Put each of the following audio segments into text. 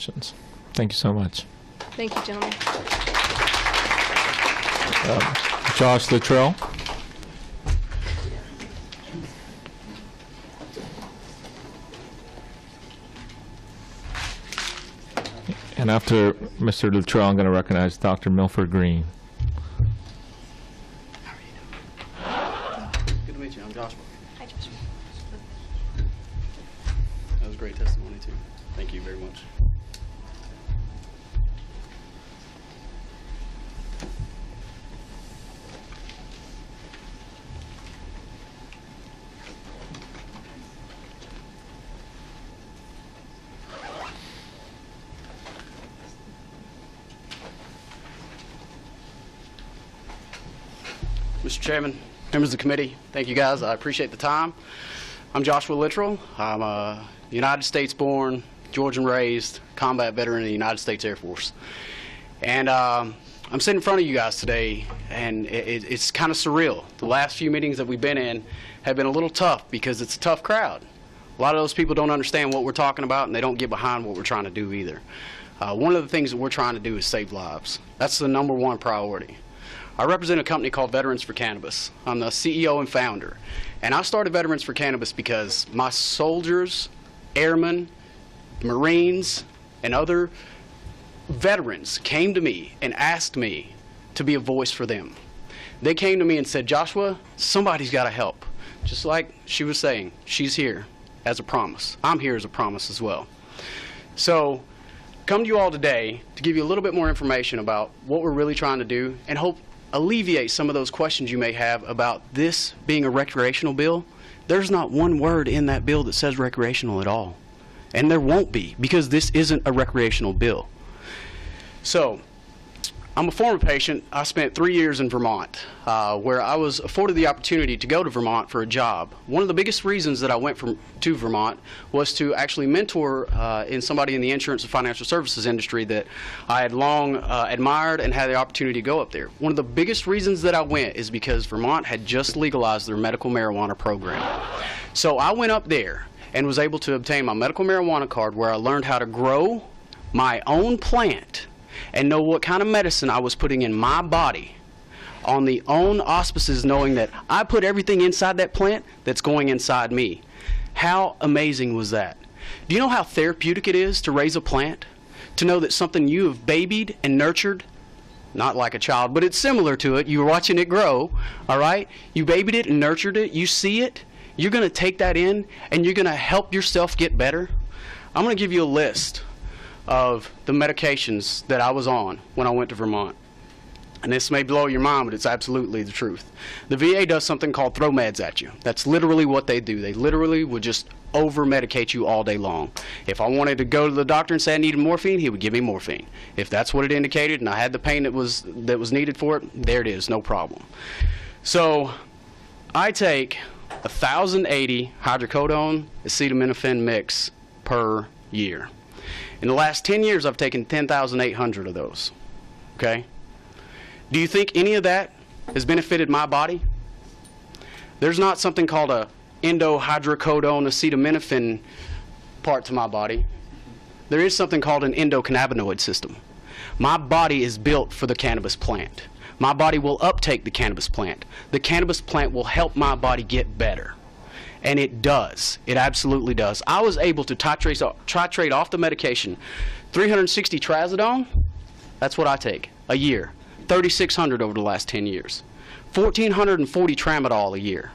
Congratulations. Thank you so much. Thank you, gentlemen. Josh Luttrell. And after Mr. Luttrell, I'm going to recognize Dr. Milford Green. Good to meet you. I'm Joshua. Hi, Joshua. That was a great testimony, too. Thank you very much. Mr. Chairman, members of the committee, thank you guys. I appreciate the time. I'm Joshua Luttrell. I'm a United States born, Georgian raised, combat veteran in the United States Air Force. And I'm sitting in front of you guys today, and it's kind of surreal. The last few meetings that we've been in have been a little tough because it's a tough crowd. A lot of those people don't understand what we're talking about, and they don't get behind what we're trying to do either. One of the things that we're trying to do is save lives. That's the #1 priority. I represent a company called Veterans for Cannabis. I'm the CEO and founder. And I started Veterans for Cannabis because my soldiers, airmen, Marines, and other veterans came to me and asked me to be a voice for them. They came to me and said, Joshua, somebody's got to help. Just like she was saying, she's here as a promise. I'm here as a promise as well. So, come to you all today to give you a little bit more information about what we're really trying to do and hope alleviate some of those questions you may have about this being a recreational bill. There's not one word in that bill that says recreational at all. And there won't be, because this isn't a recreational bill. So, I'm a former patient. I spent 3 years in Vermont, where I was afforded the opportunity to go to Vermont for a job. One of the biggest reasons that I went to Vermont was to actually mentor in somebody in the insurance and financial services industry that I had long admired and had the opportunity to go up there. One of the biggest reasons that I went is because Vermont had just legalized their medical marijuana program. So I went up there and was able to obtain my medical marijuana card, where I learned how to grow my own plant and know what kind of medicine I was putting in my body on the own auspices, knowing that I put everything inside that plant that's going inside me. How amazing was that? Do you know how therapeutic it is to raise a plant? To know that something you have babied and nurtured, not like a child, but it's similar to it. You were watching it grow, all right? You babied it and nurtured it. You see it. You're going to take that in, and you're going to help yourself get better. I'm going to give you a list of the medications that I was on when I went to Vermont. And this may blow your mind, but it's absolutely the truth. The VA does something called throw meds at you. That's literally what they do. They literally would just over-medicate you all day long. If I wanted to go to the doctor and say I needed morphine, he would give me morphine. If that's what it indicated and I had the pain that was needed for it, there it is, no problem. So I take 1,080 hydrocodone acetaminophen mix per year. In the last 10 years, I've taken 10,800 of those, okay? Do you think any of that has benefited my body? There's not something called a endohydrocodone acetaminophen part to my body. There is something called an endocannabinoid system. My body is built for the cannabis plant. My body will uptake the cannabis plant. The cannabis plant will help my body get better. And it does. It absolutely does. I was able to titrate off the medication. 360 trazodone, that's what I take a year. 3,600 over the last 10 years. 1,440 tramadol a year.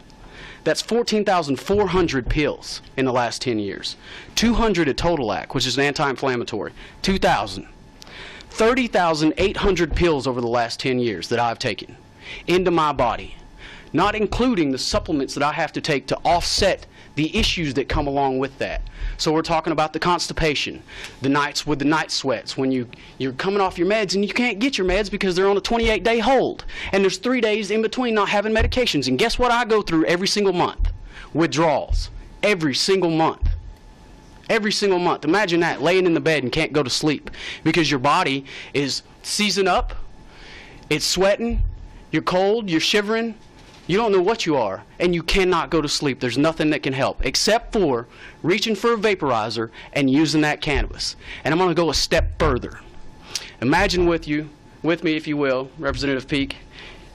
That's 14,400 pills in the last 10 years. 200 at Totalac, which is an anti-inflammatory. 2,000. 30,800 pills over the last 10 years that I've taken into my body, not including the supplements that I have to take to offset the issues that come along with that. So we're talking about the constipation, the nights with the night sweats, when you're coming off your meds and you can't get your meds because they're on a 28-day hold. And there's 3 days in between not having medications. And guess what I go through every single month? Withdrawals. Every single month. Every single month. Imagine that, laying in the bed and can't go to sleep because your body is seizing up, it's sweating, you're cold, you're shivering, You don't know what you are, and you cannot go to sleep. There's nothing that can help except for reaching for a vaporizer and using that cannabis. And I'm going to go a step further. Imagine with me, if you will, Representative Peake,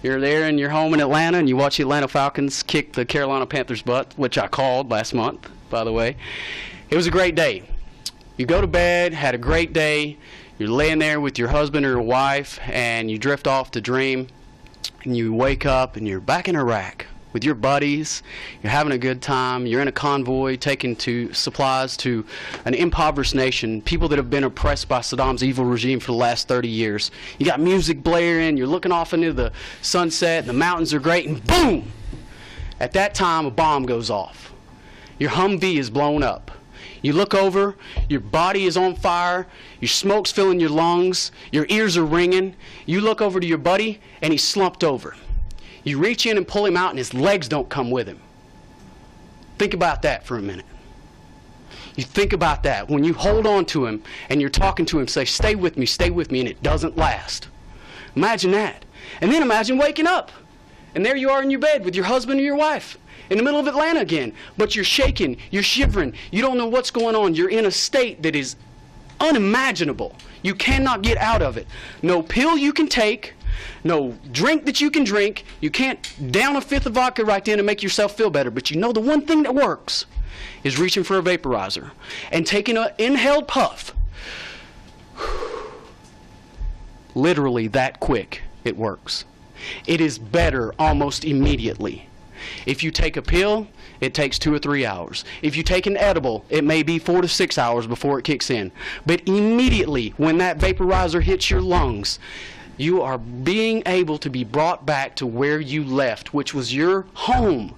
you're there in your home in Atlanta, and you watch the Atlanta Falcons kick the Carolina Panthers' butt, which I called last month, by the way. It was a great day. You go to bed, had a great day. You're laying there with your husband or your wife, and you drift off to dream. And you wake up and you're back in Iraq with your buddies. You're having a good time. You're in a convoy taking supplies to an impoverished nation, people that have been oppressed by Saddam's evil regime for the last 30 years. You got music blaring. You're looking off into the sunset. And the mountains are great. And boom! At that time, a bomb goes off. Your Humvee is blown up. You look over, your body is on fire, your smoke's filling your lungs, your ears are ringing. You look over to your buddy, and he's slumped over. You reach in and pull him out, and his legs don't come with him. Think about that for a minute. You think about that. When you hold on to him, and you're talking to him, say, stay with me, and it doesn't last. Imagine that. And then imagine waking up, and there you are in your bed with your husband or your wife. In the middle of Atlanta again, but you're shaking, you're shivering, you don't know what's going on. You're in a state that is unimaginable. You cannot get out of it. No pill you can take, no drink that you can drink. You can't down a fifth of vodka right then and make yourself feel better. But you know the one thing that works is reaching for a vaporizer and taking an inhaled puff. Literally that quick, it works. It is better almost immediately. If you take a pill, it takes 2 or 3 hours. If you take an edible, it may be 4 to 6 hours before it kicks in. But immediately, when that vaporizer hits your lungs, you are being able to be brought back to where you left, which was your home.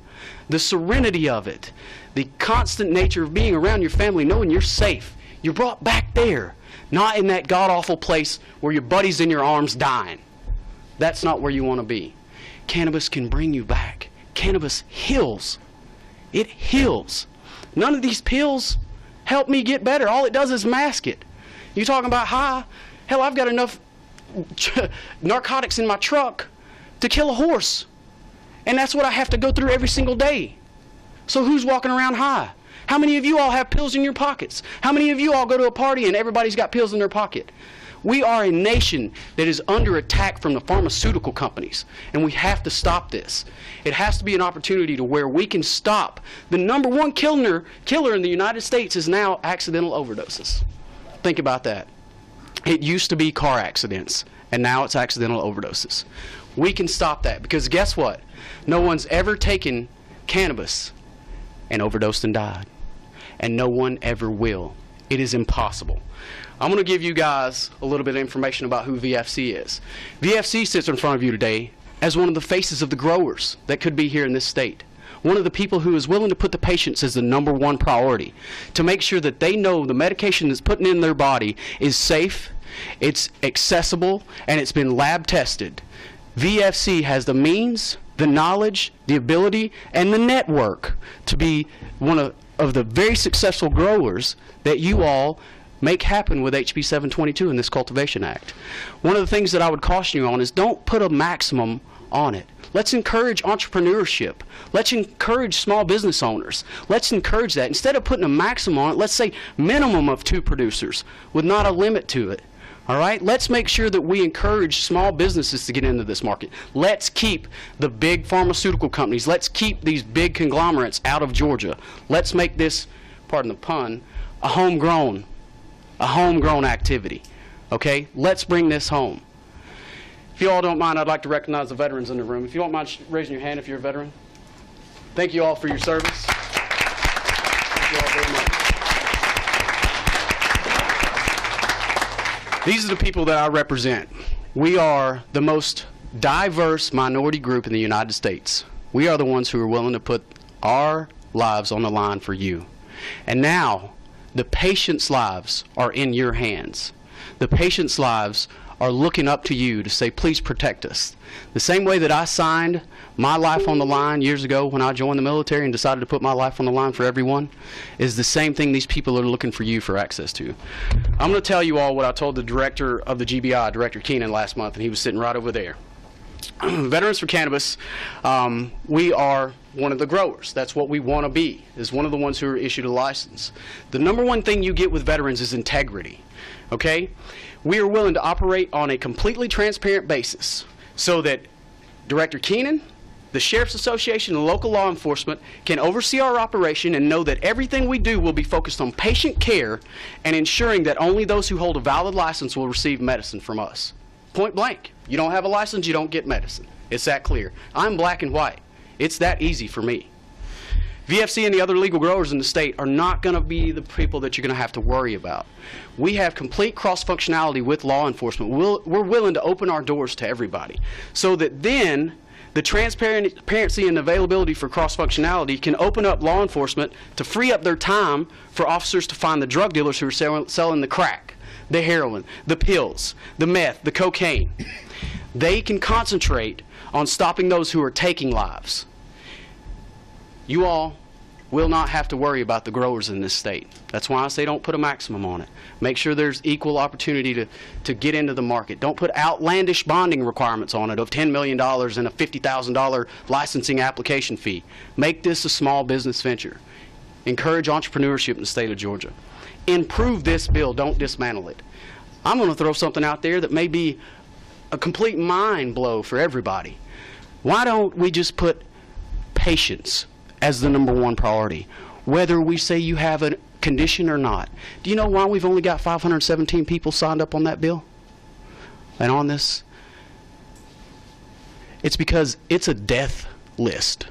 The serenity of it, the constant nature of being around your family, knowing you're safe. You're brought back there, not in that god-awful place where your buddy's in your arms dying. That's not where you want to be. Cannabis can bring you back. Cannabis heals. It heals. None of these pills help me get better. All it does is mask it. You talking about high? Hell, I've got enough narcotics in my truck to kill a horse. And that's what I have to go through every single day. So who's walking around high? How many of you all have pills in your pockets? How many of you all go to a party and everybody's got pills in their pocket? We are a nation that is under attack from the pharmaceutical companies, and we have to stop this. It has to be an opportunity to where we can stop. The number one killer in the United States is now accidental overdoses. Think about that. It used to be car accidents, and now it's accidental overdoses. We can stop that because guess what? No one's ever taken cannabis and overdosed and died, and no one ever will. It is impossible. I'm going to give you guys a little bit of information about who VFC is. VFC sits in front of you today as one of the faces of the growers that could be here in this state. One of the people who is willing to put the patients as the number one priority to make sure that they know the medication that's putting in their body is safe, it's accessible, and it's been lab tested. VFC has the means, the knowledge, the ability, and the network to be one of the very successful growers that you all make happen with HB 722 in this Cultivation Act. One of the things that I would caution you on is don't put a maximum on it. Let's encourage entrepreneurship. Let's encourage small business owners. Let's encourage that. Instead of putting a maximum on it, let's say minimum of 2 producers with not a limit to it. All right? Let's make sure that we encourage small businesses to get into this market. Let's keep the big pharmaceutical companies. Let's keep these big conglomerates out of Georgia. Let's make this, pardon the pun, a homegrown activity. Okay? Let's bring this home. If you all don't mind, I'd like to recognize the veterans in the room. If you don't mind raising your hand if you're a veteran. Thank you all for your service. Thank you all very much. These are the people that I represent. We are the most diverse minority group in the United States. We are the ones who are willing to put our lives on the line for you. And now, the patients' lives are in your hands. The patients' lives are looking up to you to say, please protect us. The same way that I signed my life on the line years ago when I joined the military and decided to put my life on the line for everyone is the same thing these people are looking for you for access to. I'm going to tell you all what I told the director of the GBI, Director Keenan, last month, and he was sitting right over there. Veterans for Cannabis, we are one of the growers. That's what we want to be, is one of the ones who are issued a license. The number one thing you get with veterans is integrity, okay? We are willing to operate on a completely transparent basis so that Director Keenan, the Sheriff's Association, and local law enforcement can oversee our operation and know that everything we do will be focused on patient care and ensuring that only those who hold a valid license will receive medicine from us. Point blank. You don't have a license, you don't get medicine. It's that clear. I'm black and white. It's that easy for me. VFC and the other legal growers in the state are not going to be the people that you're going to have to worry about. We have complete cross-functionality with law enforcement. We're willing to open our doors to everybody so that then the transparency and availability for cross-functionality can open up law enforcement to free up their time for officers to find the drug dealers who are selling the crack, the heroin, the pills, the meth, the cocaine. They can concentrate on stopping those who are taking lives. You all will not have to worry about the growers in this state. That's why I say don't put a maximum on it. Make sure there's equal opportunity to get into the market. Don't put outlandish bonding requirements on it of $10 million and a $50,000 licensing application fee. Make this a small business venture. Encourage entrepreneurship in the state of Georgia. Improve this bill, don't dismantle it. I'm going to throw something out there that may be a complete mind blow for everybody. Why don't we just put patients as the #1 priority, whether we say you have a condition or not? Do you know why we've only got 517 people signed up on that bill and on this? It's because it's a death list.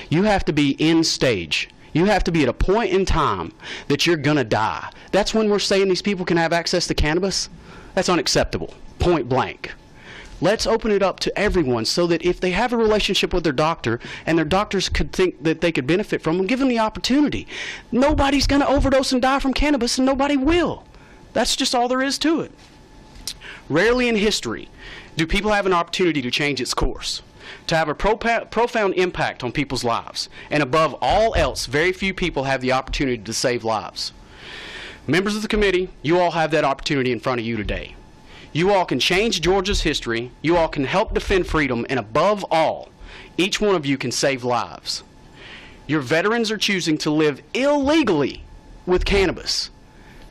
You have to be in stage. You have to be at a point in time that you're going to die. That's when we're saying these people can have access to cannabis. That's unacceptable, point blank. Let's open it up to everyone so that if they have a relationship with their doctor and their doctors could think that they could benefit from them, give them the opportunity. Nobody's going to overdose and die from cannabis, and nobody will. That's just all there is to it. Rarely in history do people have an opportunity to change its course, to have a profound impact on people's lives. And above all else, very few people have the opportunity to save lives. Members of the committee, you all have that opportunity in front of you today. You all can change Georgia's history. You all can help defend freedom. And above all, each one of you can save lives. Your veterans are choosing to live illegally with cannabis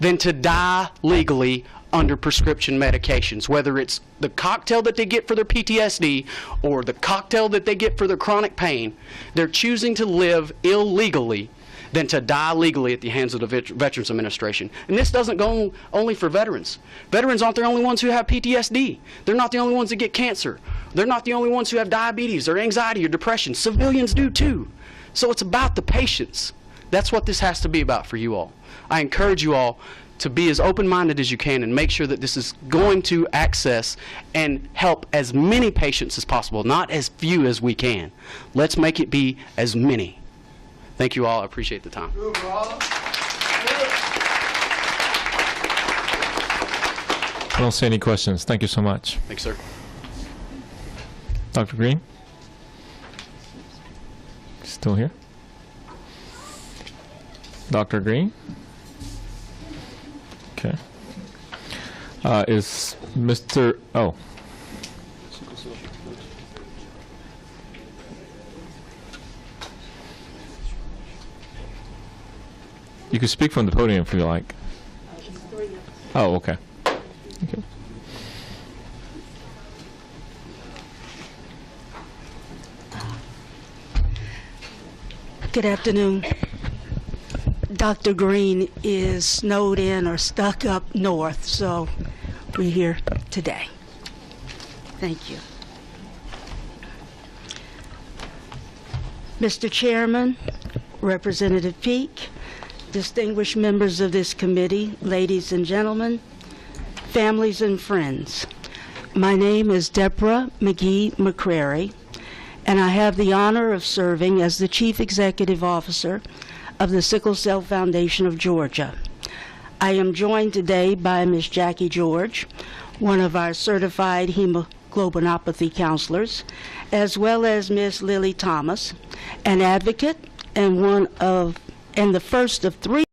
than to die legally under prescription medications, whether it's the cocktail that they get for their PTSD or the cocktail that they get for their chronic pain. They're choosing to live illegally than to die legally at the hands of the Veterans Administration. And this doesn't go only for veterans. Veterans aren't the only ones who have PTSD. They're not the only ones that get cancer. They're not the only ones who have diabetes or anxiety or depression. Civilians do too. So it's about the patients. That's what this has to be about for you all. I encourage you all to be as open-minded as you can and make sure that this is going to access and help as many patients as possible, not as few as we can. Let's make it be as many. Thank you all. I appreciate the time. I don't see any questions. Thank you so much. Thanks, sir. Dr. Green? Still here? Dr. Green? Okay. Is Mr. Oh. You can speak from the podium if you like. Oh, okay. Okay. Good afternoon. Dr. Green is snowed in or stuck up north, so we're here today. Thank you. Mr. Chairman, Representative Peake, distinguished members of this committee, ladies and gentlemen, families and friends. My name is Deborah McGee McCrary, and I have the honor of serving as the Chief Executive Officer of the Sickle Cell Foundation of Georgia. I am joined today by Ms. Jackie George, one of our certified hemoglobinopathy counselors, as well as Ms. Lily Thomas, an advocate and the first of 3